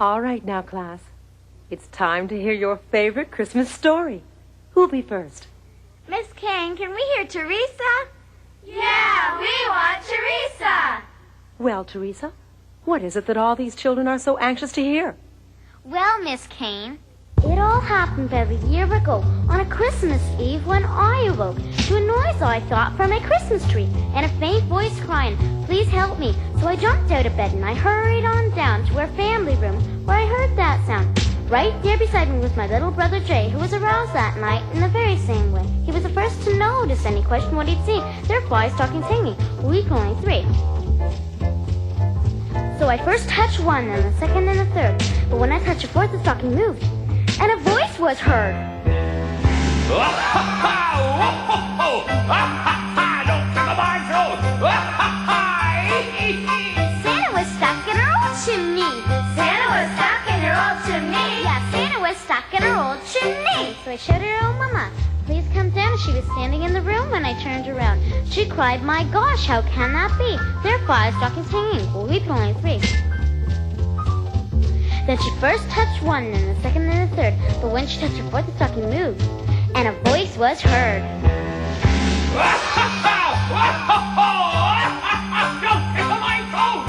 All right now, class. It's time to hear your favorite Christmas story. Who'll be first? Miss Kane, can we hear Theresa? Yeah, we want Theresa. Well, Theresa, what is it that all these children are so anxious to hear? Well, Miss Kane, it all happened about a year ago on a Christmas Eve when I awoke to a noise I thought from a Christmas tree and a faint voice crying, "Please help me." So I jumped out of bed and I hurried on down to our family room where I heard that sound. Right there beside me was my little brother Jay, who was aroused that night in the very same way. He was the first to notice and he questioned what he'd seen. There were 5 stockings hanging, we could only 3. So I first touched one, then the second, and the third. But when I touched the fourth, the stocking moved, and a voice was heard. Don't tickle my toes! Santa was stuck in her old chimney. Santa was stuck in her old chimney. Yeah, Santa was stuck in her old chimney. So I shouted her, "Oh, Mama, please come down." She was standing in the room when I turned around. She cried, "My gosh, how can that be? There are 5 stockings hanging. Well, we could only 3. Then she first touched one, then the second, and the third. But when she touched the fourth, the stocking moved, and a voice was heard. Don't tickle my toes!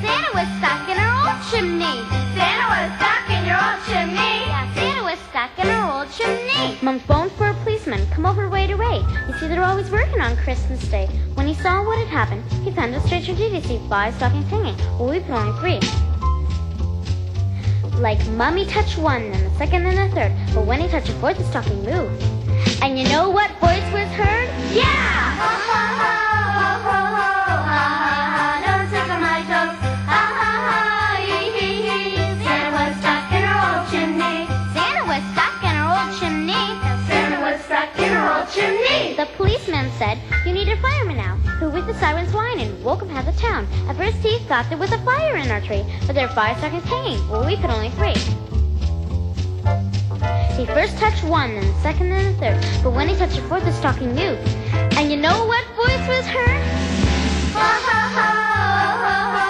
Santa was stuck in her old chimney. Santa was stuck in your old chimney. Yeah, Santa was stuck in her old chimney. Mom phoned for a policeman. Come over right away. You see, they're always working on Christmas Day. When he saw what had happened, he found a strange duty to see 5 stockings hanging. Well, we've only 3. Like Mummy touched one, then the second, and the third. But when he touched the fourth, the stocking moved. And you know what voice was heard? Yeah! Ha ha ha, ho ho ho, ha ha ha, don't tickle my toes. Ha ha ha, hee hee hee. Santa was stuck in her old chimney. Santa was stuck in her old chimney. Santa was stuck in her old chimney. The policeman said, "You need a fireman now." Who with the sirens whining woke up half the town. At first he thought there was a fire in our tree, but there were 5 stockings hanging. Well, we could only 3. He first touched one, then the second, and the third. But when he touched the fourth, the stocking moved. And you know what voice was heard? Ha ha ha, ho ho,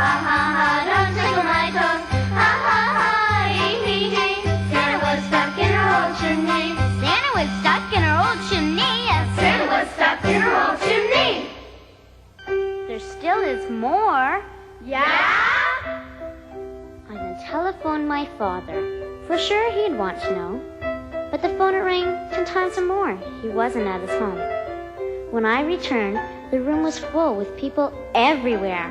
ha ha ha, don't tickle my toes. Ha ha ha, hee hee hee. Santa was stuck in her old chimney. Santa was stuck in her old chimney. Yes, Santa was stuck in her old chimney. There still is more. Yeah? I then telephoned my father. For sure he'd want to know. But the phone rang 10 times or more. He wasn't at his home. When I returned, the room was full with people everywhere.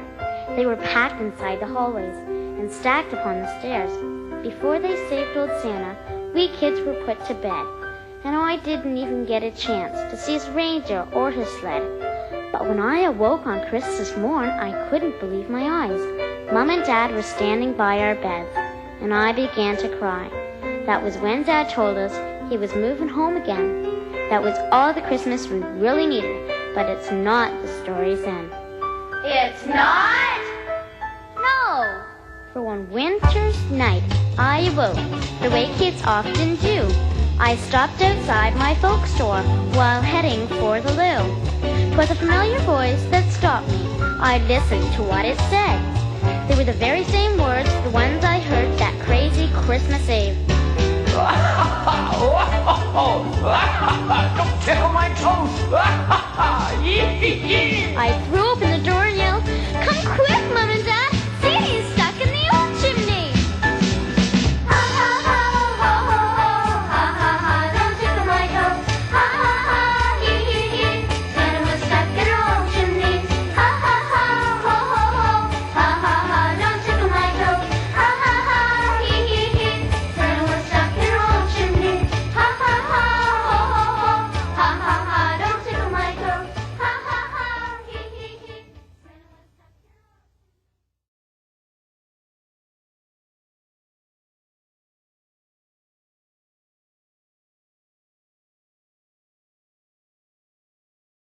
They were packed inside the hallways and stacked upon the stairs. Before they saved old Santa, we kids were put to bed. And I didn't even get a chance to see his reindeer or his sled. But when I awoke on Christmas morn, I couldn't believe my eyes. Mom and Dad were standing by our beds, and I began to cry. That was when Dad told us he was moving home again. That was all the Christmas we really needed, but it's not the story's end. It's not? No! For one winter's night, I awoke, the way kids often do. I stopped outside my folks' door while heading for the loo. 'Twas a familiar voice that stopped me. I listened to what it said. They were the very same words, the ones I heard that crazy Christmas Eve. Don't tickle my toes! I threw